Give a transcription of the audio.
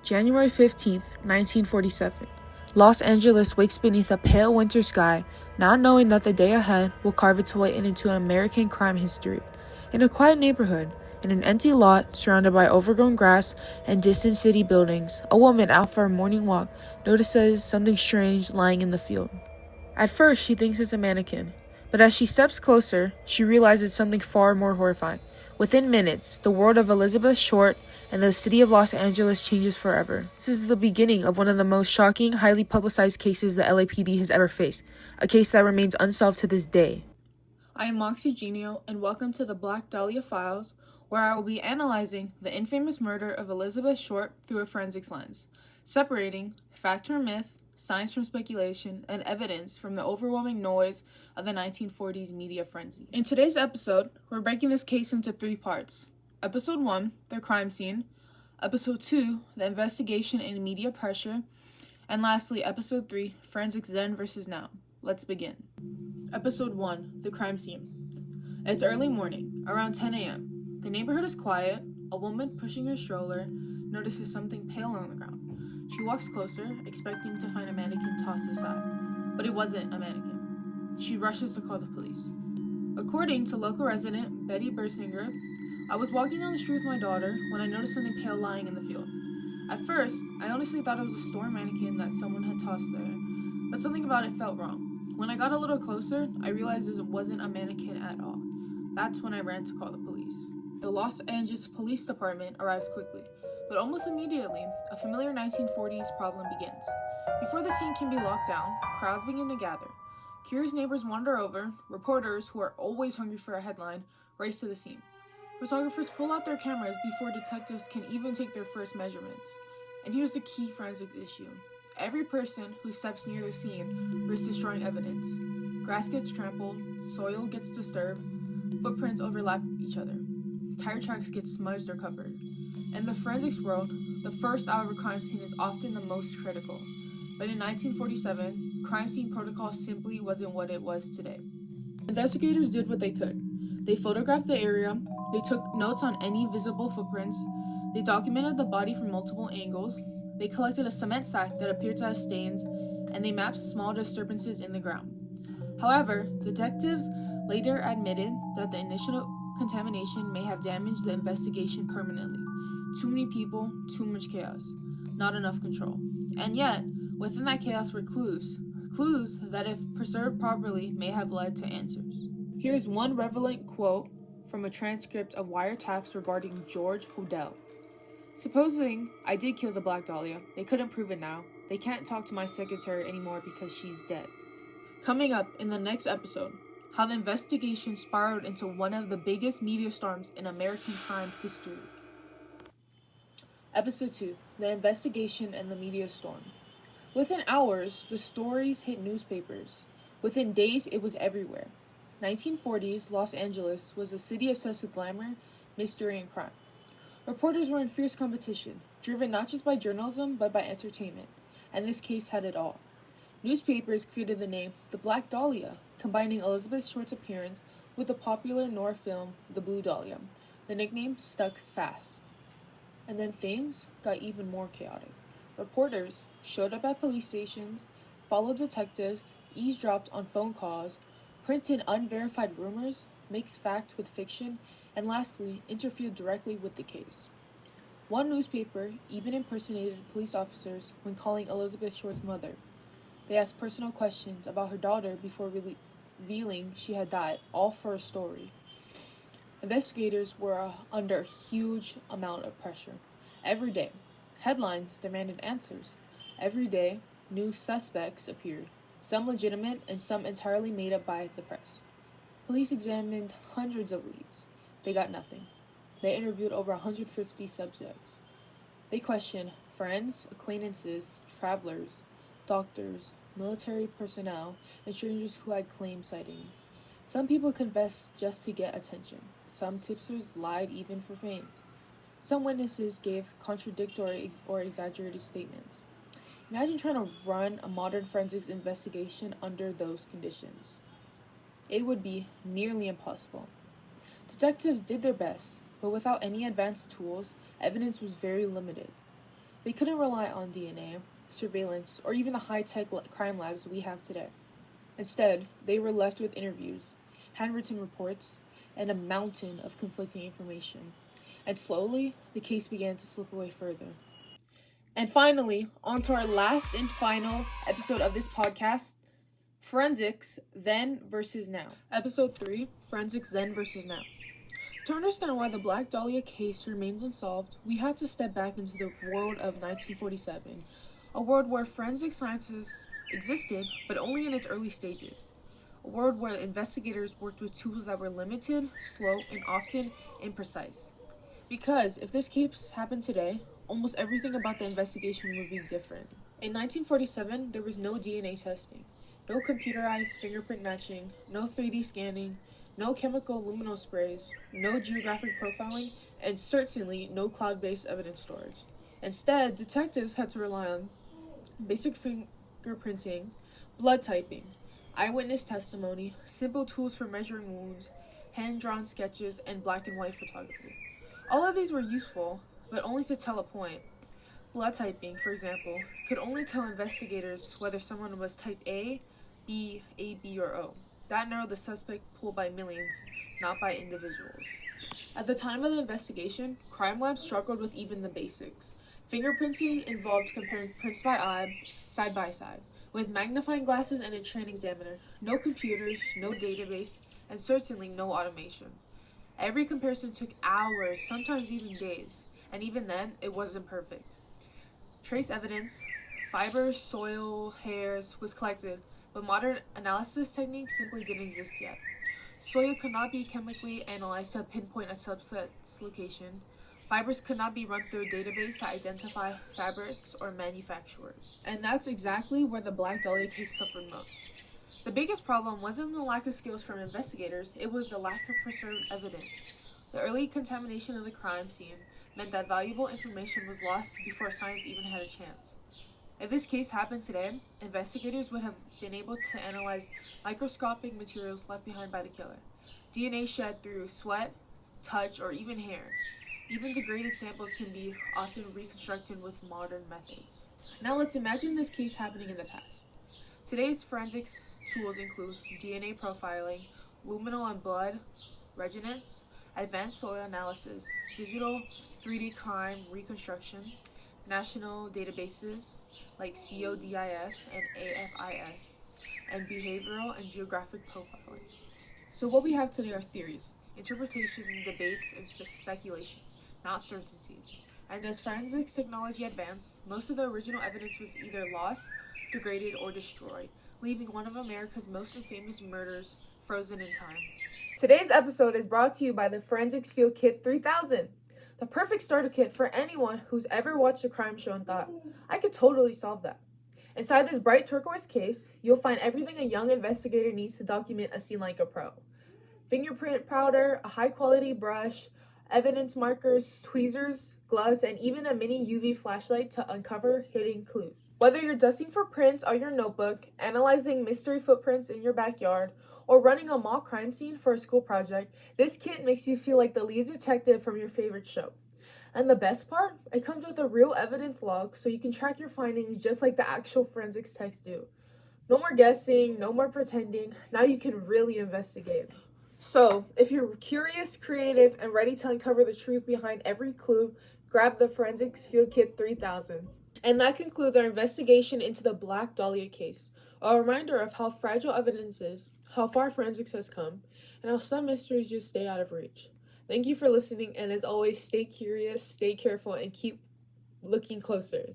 January 15th, 1947. Los Angeles wakes beneath a pale winter sky, not knowing that the day ahead will carve its way into an American crime history. In a quiet neighborhood, in an empty lot surrounded by overgrown grass and distant city buildings, a woman out for a morning walk notices something strange lying in the field. At first, she thinks it's a mannequin, but as she steps closer, she realizes something far more horrifying. Within minutes, the world of Elizabeth Short and the city of Los Angeles changes forever. This is the beginning of one of the most shocking, highly publicized cases the LAPD has ever faced, a case that remains unsolved to this day. I am Eugenio, and welcome to the Black Dahlia Files, where I will be analyzing the infamous murder of Elizabeth Short through a forensics lens, separating fact from myth, science from speculation, and evidence from the overwhelming noise of the 1940s media frenzy. In today's episode, we're breaking this case into 3 parts. Episode 1, the crime scene. Episode 2, the investigation and media pressure. And lastly, Episode 3, forensics then versus now. Let's begin. Episode 1, the crime scene. It's early morning, around 10 a.m. The neighborhood is quiet. A woman pushing her stroller notices something pale on the ground. She walks closer, expecting to find a mannequin tossed aside. But it wasn't a mannequin. She rushes to call the police. According to local resident Betty Bersinger, I was walking down the street with my daughter when I noticed something pale lying in the field. At first, I honestly thought it was a store mannequin that someone had tossed there, but something about it felt wrong. When I got a little closer, I realized it wasn't a mannequin at all. That's when I ran to call the police. The Los Angeles Police Department arrives quickly, but almost immediately, a familiar 1940s problem begins. Before the scene can be locked down, crowds begin to gather. Curious neighbors wander over. Reporters, who are always hungry for a headline, race to the scene. Photographers pull out their cameras before detectives can even take their first measurements. And here's the key forensics issue. Every person who steps near the scene risks destroying evidence. Grass gets trampled, soil gets disturbed, footprints overlap each other. Tire tracks get smudged or covered. In the forensics world, the first hour of a crime scene is often the most critical. But in 1947, crime scene protocol simply wasn't what it was today. Investigators did what they could. They photographed the area, they took notes on any visible footprints, they documented the body from multiple angles, they collected a cement sack that appeared to have stains, and they mapped small disturbances in the ground. However, detectives later admitted that the initial contamination may have damaged the investigation permanently. Too many people, too much chaos, not enough control. And yet, within that chaos were clues that if preserved properly may have led to answers. Here's one relevant quote from a transcript of wiretaps regarding George Hodel. Supposing I did kill the Black Dahlia, they couldn't prove it now. They can't talk to my secretary anymore because she's dead. Coming up in the next episode, how the investigation spiraled into one of the biggest media storms in American crime history. Episode 2, the investigation and the media storm. Within hours, the stories hit newspapers. Within days, it was everywhere. 1940s Los Angeles was a city obsessed with glamour, mystery, and crime. Reporters were in fierce competition, driven not just by journalism, but by entertainment, and this case had it all. Newspapers created the name The Black Dahlia, combining Elizabeth Short's appearance with the popular noir film The Blue Dahlia. The nickname stuck fast. And then things got even more chaotic. Reporters showed up at police stations, followed detectives, eavesdropped on phone calls, printed unverified rumors, mixed fact with fiction, and lastly, interfered directly with the case. One newspaper even impersonated police officers when calling Elizabeth Short's mother. They asked personal questions about her daughter before revealing she had died, all for a story. Investigators were under a huge amount of pressure. Every day, headlines demanded answers. Every day, new suspects appeared, some legitimate and some entirely made up by the press. Police examined hundreds of leads. They got nothing. They interviewed over 150 subjects. They questioned friends, acquaintances, travelers, doctors, military personnel, and strangers who had claimed sightings. Some people confessed just to get attention. Some tipsters lied even for fame. Some witnesses gave contradictory or exaggerated statements. Imagine trying to run a modern forensics investigation under those conditions. It would be nearly impossible. Detectives did their best, but without any advanced tools, evidence was very limited. They couldn't rely on DNA, surveillance, or even the high-tech crime labs we have today. Instead, they were left with interviews, handwritten reports, and a mountain of conflicting information. And slowly, the case began to slip away further. And finally, on to our last and final episode of this podcast, Forensics Then versus Now. Episode 3, Forensics Then versus Now. To understand why the Black Dahlia case remains unsolved, we have to step back into the world of 1947, a world where forensic sciences existed, but only in its early stages. A world where investigators worked with tools that were limited, slow, and often imprecise. Because if this case happened today, almost everything about the investigation would be different. In 1947, there was no DNA testing, no computerized fingerprint matching, no 3D scanning, no chemical luminol sprays, no geographic profiling, and certainly no cloud-based evidence storage. Instead, detectives had to rely on basic fingerprinting, blood typing, eyewitness testimony, simple tools for measuring wounds, hand-drawn sketches, and black and white photography. All of these were useful, but only to tell a point. Blood typing, for example, could only tell investigators whether someone was type A, B, AB, or O. That narrowed the suspect pool by millions, not by individuals. At the time of the investigation, crime labs struggled with even the basics. Fingerprinting involved comparing prints by eye, side by side, with magnifying glasses and a trained examiner. No computers, no database, and certainly no automation. Every comparison took hours, sometimes even days, and even then, it wasn't perfect. Trace evidence, fibers, soil, hairs, was collected, but modern analysis techniques simply didn't exist yet. Soil could not be chemically analyzed to pinpoint a subset's location. Fibers could not be run through a database to identify fabrics or manufacturers. And that's exactly where the Black Dahlia case suffered most. The biggest problem wasn't the lack of skills from investigators, it was the lack of preserved evidence. The early contamination of the crime scene meant that valuable information was lost before science even had a chance. If this case happened today, investigators would have been able to analyze microscopic materials left behind by the killer, DNA shed through sweat, touch, or even hair. Even degraded samples can be often reconstructed with modern methods. Now let's imagine this case happening in the past. Today's forensics tools include DNA profiling, luminol and blood resonance, advanced soil analysis, digital 3D crime reconstruction, national databases like CODIS and AFIS, and behavioral and geographic profiling. So what we have today are theories, interpretation, debates, and speculation, not certainty. And as forensics technology advanced, most of the original evidence was either lost, degraded, or destroyed, leaving one of America's most infamous murders frozen in time. Today's episode is brought to you by the Forensics Field Kit 3000, the perfect starter kit for anyone who's ever watched a crime show and thought, I could totally solve that. Inside this bright turquoise case, you'll find everything a young investigator needs to document a scene like a pro. Fingerprint powder, a high-quality brush, evidence markers, tweezers, gloves, and even a mini UV flashlight to uncover hidden clues. Whether you're dusting for prints on your notebook, analyzing mystery footprints in your backyard, or running a mock crime scene for a school project, this kit makes you feel like the lead detective from your favorite show. And the best part? It comes with a real evidence log so you can track your findings just like the actual forensics texts do. No more guessing, no more pretending. Now you can really investigate. So, if you're curious, creative, and ready to uncover the truth behind every clue, grab the Forensics Field Kit 3000. And that concludes our investigation into the Black Dahlia case. A reminder of how fragile evidence is, how far forensics has come, and how some mysteries just stay out of reach. Thank you for listening, and as always, stay curious, stay careful, and keep looking closer.